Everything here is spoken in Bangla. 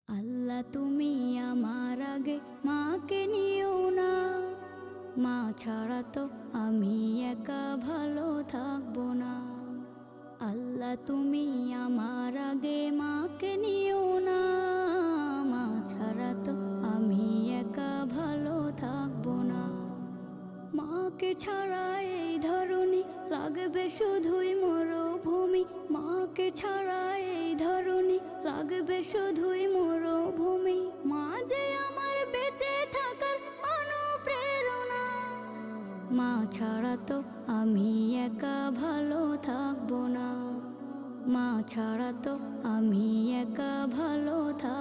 আল্লাহ তুমি আমার আগে মাকে নিও না, মা ছাড়া তো আমি একা ভালো থাকবো না। আল্লাহ তুমি আমার আগে মাকে নিও না, মা ছাড়া তো আমি একা ভালো থাকবো না। মাকে ছাড়া এই ধরনী লাগবে শুধুই মরুভূমি, মাকে ছাড়া এই ধরনী লাগবে শুধুই মরুভূমি। মা যে আমার বেঁচে থাকার অনুপ্রেরণা, মা ছাড়া তো আমি একা ভালো থাকবো না, মা ছাড়া তো আমি একা ভালো থাকবো